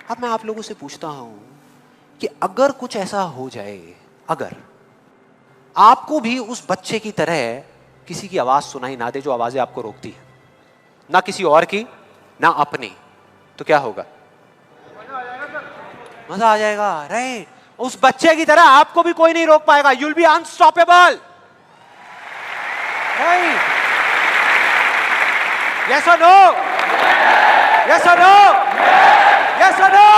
अब मैं आप लोगों से पूछता हूं कि अगर कुछ ऐसा हो जाए, अगर आपको भी उस बच्चे की तरह किसी की आवाज सुनाई ना दे जो आवाजें आपको रोकती है, ना किसी और की ना अपनी, तो क्या होगा? मजा आ जाएगा, राइट? उस बच्चे की तरह आपको भी कोई नहीं रोक पाएगा। You'll be unstoppable, right? Yes और नो? यस और नो? यस और नो?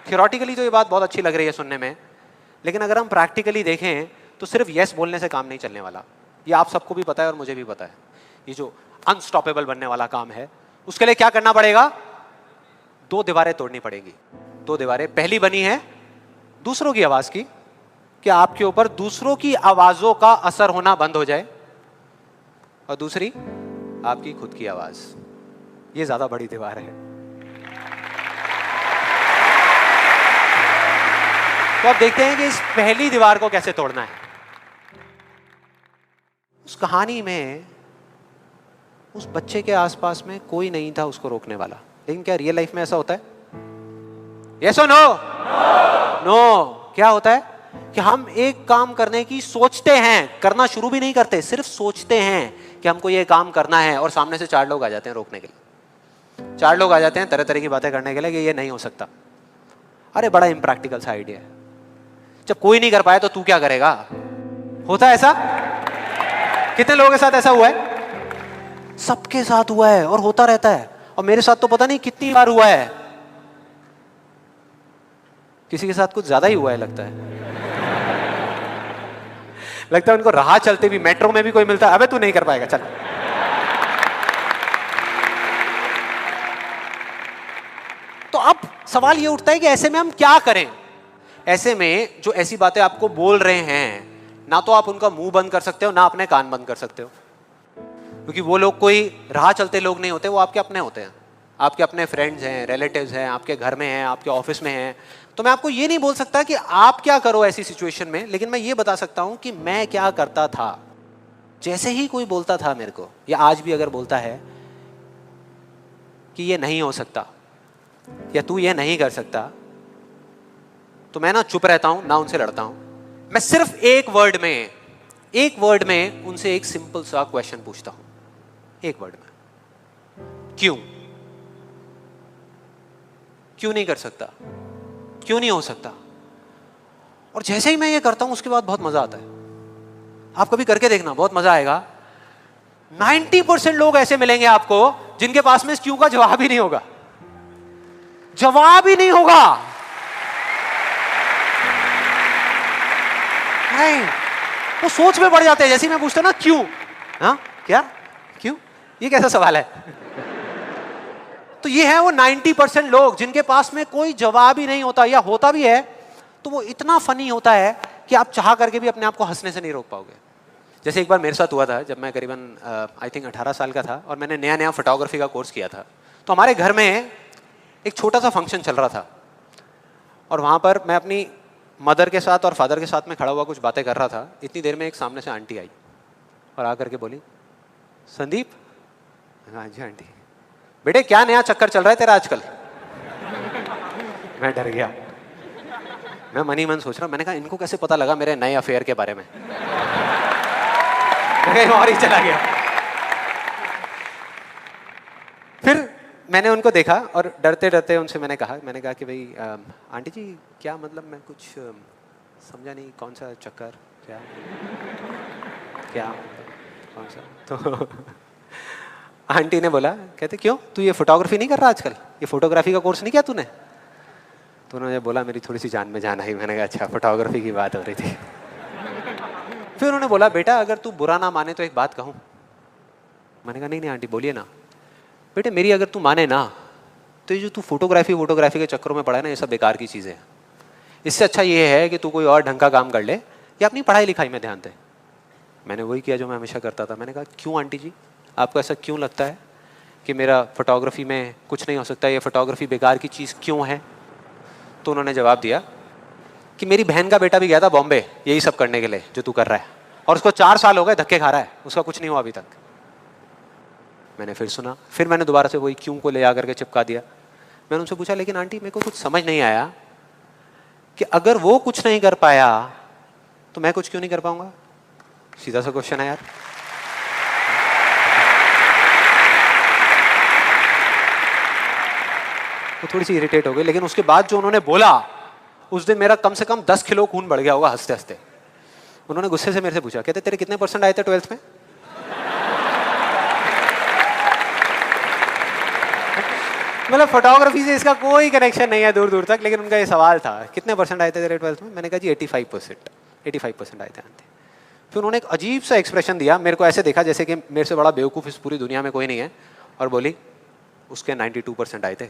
थियोरेटिकली तो ये बात बहुत अच्छी लग रही है सुनने में, लेकिन अगर हम प्रैक्टिकली देखें तो सिर्फ यस बोलने से काम नहीं चलने वाला। ये आप सबको भी पता है और मुझे भी पता है। ये जो अनस्टॉपेबल बनने वाला काम है, उसके लिए क्या करना पड़ेगा? 2 दीवारें तोड़नी पड़ेगी। 2 दीवारें, पहली बनी है दूसरों की आवाज की, कि आपके ऊपर दूसरों की आवाजों का असर होना बंद हो जाए, और दूसरी आपकी खुद की आवाज। ये ज्यादा बड़ी दीवार है। तो अब देखते हैं कि इस पहली दीवार को कैसे तोड़ना है। उस कहानी में उस बच्चे के आसपास में कोई नहीं था उसको रोकने वाला, लेकिन क्या रियल लाइफ में ऐसा होता है? यस और नो? नो। क्या होता है कि हम एक काम करने की सोचते हैं, करना शुरू भी नहीं करते, सिर्फ सोचते हैं कि हमको ये काम करना है, और सामने से 4 लोग आ जाते हैं रोकने के लिए। 4 लोग आ जाते हैं तरह तरह की बातें करने के लिए कि ये नहीं हो सकता। अरे बड़ा इम्प्रैक्टिकल सा आइडिया है। जब कोई नहीं कर पाया तो तू क्या करेगा? होता है ऐसा? कितने लोगों के साथ ऐसा हुआ है? सबके साथ हुआ है और होता रहता है। और मेरे साथ तो पता नहीं कितनी बार हुआ है। किसी के साथ कुछ ज्यादा ही हुआ है लगता है। लगता है उनको राह चलते भी, मेट्रो में भी कोई मिलता है, अबे तू नहीं कर पाएगा, चल। तो अब सवाल ये उठता है कि ऐसे में हम क्या करें? ऐसे में जो ऐसी बातें आपको बोल रहे हैं, ना तो आप उनका मुंह बंद कर सकते हो, ना अपने कान बंद कर सकते हो, क्योंकि वो लोग कोई राह चलते लोग नहीं होते, वो आपके अपने होते हैं। आपके अपने फ्रेंड्स हैं, रिलेटिव्स हैं, आपके घर में हैं, आपके ऑफिस में हैं। तो मैं आपको ये नहीं बोल सकता कि आप क्या करो ऐसी सिचुएशन में, लेकिन मैं ये बता सकता हूं कि मैं क्या करता था। जैसे ही कोई बोलता था मेरे को, या आज भी अगर बोलता है कि ये नहीं हो सकता या तू ये नहीं कर सकता, तो मैं ना चुप रहता हूं, ना उनसे लड़ता हूं। मैं सिर्फ एक वर्ड में उनसे एक सिंपल सा क्वेश्चन पूछता हूं, एक वर्ड में। क्यों? क्यों नहीं कर सकता? क्यों नहीं हो सकता? और जैसे ही मैं ये करता हूं उसके बाद बहुत मजा आता है। आप कभी करके देखना, बहुत मजा आएगा। 90% लोग ऐसे मिलेंगे आपको जिनके पास में इस क्यों का जवाब ही नहीं होगा। जवाब ही नहीं होगा। नहीं, वो सोच में पड़ जाते हैं। जैसे ही मैं पूछता ना क्यों, हाँ क्या, क्यों, ये कैसा सवाल है? तो ये है वो 90% लोग जिनके पास में कोई जवाब ही नहीं होता, या होता भी है तो वो इतना फनी होता है कि आप चाह करके भी अपने आप को हंसने से नहीं रोक पाओगे। जैसे एक बार मेरे साथ हुआ था, जब मैं करीबन आई थिंक 18 साल का था और मैंने नया फोटोग्राफी का कोर्स किया था। तो हमारे घर में एक छोटा सा फंक्शन चल रहा था, और वहाँ पर मैं अपनी मदर के साथ और फादर के साथ में खड़ा हुआ कुछ बातें कर रहा था। इतनी देर में एक सामने से आंटी आई और आकर के बोली, संदीप। हाँ जी आंटी। बेटे क्या नया चक्कर चल रहा है तेरा आजकल? मैं डर गया। मैं मन ही मन सोच रहा, मैंने कहा इनको कैसे पता लगा मेरे नए अफेयर के बारे में? मैं और ही चला गया। फिर मैंने उनको देखा और डरते डरते उनसे मैंने कहा कि भाई आंटी जी क्या, मतलब मैं कुछ समझा नहीं, कौन सा चक्कर, क्या क्या कौन सा? तो आंटी ने बोला, कहते क्यों तू ये फोटोग्राफी नहीं कर रहा आजकल? ये फोटोग्राफी का कोर्स नहीं किया तूने? तो उन्होंने बोला, मेरी थोड़ी सी जान में जान आई। मैंने कहा अच्छा, फोटोग्राफी की बात हो रही थी। फिर उन्होंने बोला, बेटा अगर तू बुरा ना माने तो एक बात कहूँ। मैंने कहा नहीं आंटी बोलिए ना। बेटे मेरी अगर तू माने ना, तो ये जो तू फोटोग्राफी के चक्करों में पड़ा है ना, ये सब बेकार की चीज़ें हैं। इससे अच्छा ये है कि तू कोई और ढंग का काम कर ले या अपनी पढ़ाई लिखाई में ध्यान दे। मैंने वही किया जो मैं हमेशा करता था। मैंने कहा क्यों आंटी जी, आपको ऐसा क्यों लगता है कि मेरा फोटोग्राफी में कुछ नहीं हो सकता, ये फोटोग्राफी बेकार की चीज़ क्यों है? तो उन्होंने जवाब दिया कि मेरी बहन का बेटा भी गया था बॉम्बे यही सब करने के लिए जो तू कर रहा है, और उसको 4 साल हो गए धक्के खा रहा है, उसका कुछ नहीं हुआ अभी तक। मैंने फिर सुना, फिर मैंने दोबारा से वही क्यों को ले आकर के चिपका दिया। मैंने उनसे पूछा लेकिन आंटी मेरे को कुछ समझ नहीं आया कि अगर वो कुछ नहीं कर पाया तो मैं कुछ क्यों नहीं कर पाऊंगा? सीधा सा क्वेश्चन है यार। वो थोड़ी सी इरिटेट हो गई, लेकिन उसके बाद जो उन्होंने बोला उस दिन मेरा कम से कम 10 किलो खून बढ़ गया होगा हंसते हंसते। उन्होंने गुस्से से मेरे से पूछा, कहते तेरे कितने % आए थे 12th में? मतलब फोटोग्राफी से इसका कोई कनेक्शन नहीं है दूर दूर तक, लेकिन उनका ये सवाल था कितने % आए थे तेरे 12th में? मैंने कहा जी 85% आए थे आंटी। फिर उन्होंने एक अजीब सा एक्सप्रेशन दिया, मेरे को ऐसे देखा जैसे कि मेरे से बड़ा बेवकूफ़ इस पूरी दुनिया में कोई नहीं है, और बोली उसके 92% आए थे।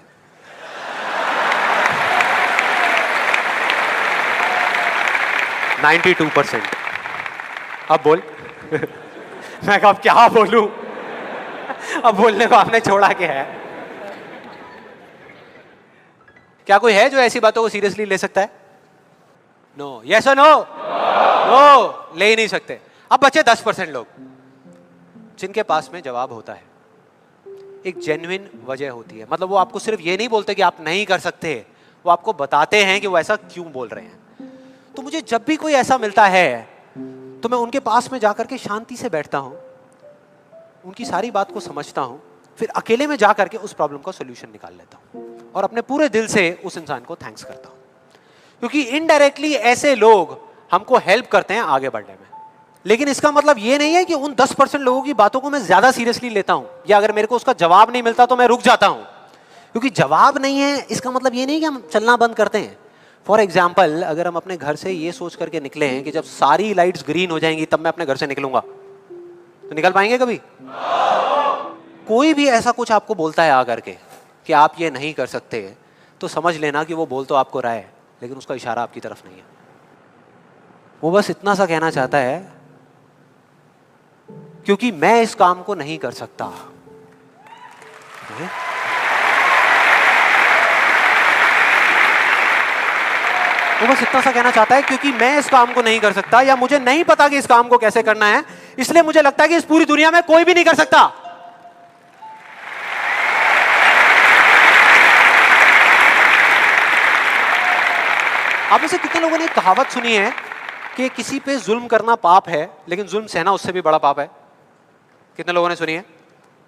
अब बोल। मैं कहा अब क्या बोलूं? अब बोलने को आपने छोड़ा क्या है? क्या कोई है जो ऐसी बातों को सीरियसली ले सकता है? नो। यस और नो? नो, ले ही नहीं सकते। अब बचे 10% लोग जिनके पास में जवाब होता है, एक जेन्युइन वजह होती है। मतलब वो आपको सिर्फ ये नहीं बोलते कि आप नहीं कर सकते, वो आपको बताते हैं कि वो ऐसा क्यों बोल रहे हैं। तो मुझे जब भी कोई ऐसा मिलता है तो मैं उनके पास में जाकर के शांति से बैठता हूं, उनकी सारी बात को समझता हूं, फिर अकेले में जाकर के उस प्रॉब्लम का सॉल्यूशन निकाल लेता हूं और अपने पूरे दिल से उस इंसान को थैंक्स करता हूं। क्योंकि इनडायरेक्टली ऐसे लोग हमको हेल्प करते हैं आगे बढ़ने में। लेकिन इसका मतलब ये नहीं है कि उन 10% लोगों की बातों को मैं ज्यादा सीरियसली लेता हूं, या अगर मेरे को उसका जवाब नहीं मिलता तो मैं रुक जाता हूं। क्योंकि जवाब नहीं है इसका मतलब ये नहीं कि हम चलना बंद करते हैं। फॉर एग्जाम्पल, अगर हम अपने घर से ये सोच करके निकले हैं कि जब सारी लाइट्स ग्रीन हो जाएंगी तब मैं अपने घर से निकलूंगा, तो निकल पाएंगे कभी? कोई भी ऐसा कुछ आपको बोलता है आकर के कि आप ये नहीं कर सकते, तो समझ लेना कि वो बोल तो आपको रहा है, लेकिन उसका इशारा आपकी तरफ नहीं है। वो बस इतना सा कहना चाहता है क्योंकि मैं इस काम को नहीं कर सकता। वो बस इतना सा कहना चाहता है क्योंकि मैं इस काम को नहीं कर सकता, या मुझे नहीं पता कि इस काम को कैसे करना है, इसलिए मुझे लगता है कि इस पूरी दुनिया में कोई भी नहीं कर सकता। आप में से कितने लोगों ने कहावत सुनी है कि किसी पे जुल्म करना पाप है, लेकिन जुल्म सहना उससे भी बड़ा पाप है? कितने लोगों ने सुनी है?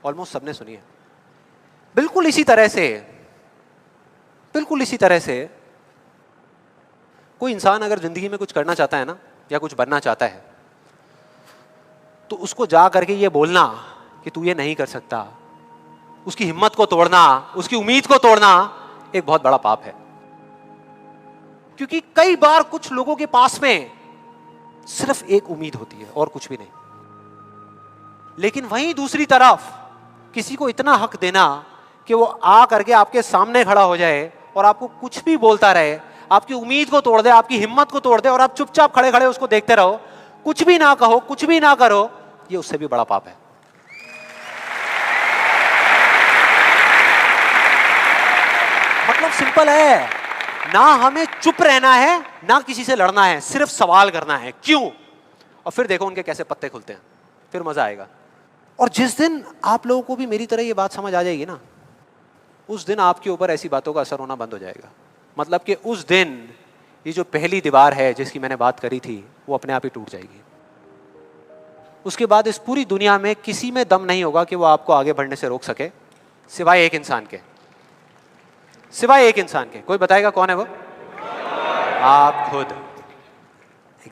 ऑलमोस्ट सबने सुनी है। बिल्कुल इसी तरह से कोई इंसान अगर जिंदगी में कुछ करना चाहता है ना, या कुछ बनना चाहता है, तो उसको जा करके ये बोलना कि तू ये नहीं कर सकता, उसकी हिम्मत को तोड़ना, उसकी उम्मीद को तोड़ना एक बहुत बड़ा पाप है। क्योंकि कई बार कुछ लोगों के पास में सिर्फ एक उम्मीद होती है और कुछ भी नहीं, लेकिन वहीं दूसरी तरफ किसी को इतना हक देना कि वो आ करके आपके सामने खड़ा हो जाए और आपको कुछ भी बोलता रहे, आपकी उम्मीद को तोड़ दे, आपकी हिम्मत को तोड़ दे, और आप चुपचाप खड़े खड़े उसको देखते रहो, कुछ भी ना कहो, कुछ भी ना करो, ये उससे भी बड़ा पाप है। मतलब सिंपल है, ना हमें चुप रहना है, ना किसी से लड़ना है, सिर्फ सवाल करना है क्यों, और फिर देखो उनके कैसे पत्ते खुलते हैं, फिर मजा आएगा। और जिस दिन आप लोगों को भी मेरी तरह ये बात समझ आ जाएगी ना, उस दिन आपके ऊपर ऐसी बातों का असर होना बंद हो जाएगा। मतलब कि उस दिन ये जो पहली दीवार है जिसकी मैंने बात करी थी, वो अपने आप ही टूट जाएगी। उसके बाद इस पूरी दुनिया में किसी में दम नहीं होगा कि वो आपको आगे बढ़ने से रोक सके, सिवाय एक इंसान के। कोई बताएगा कौन है वो? आप खुद।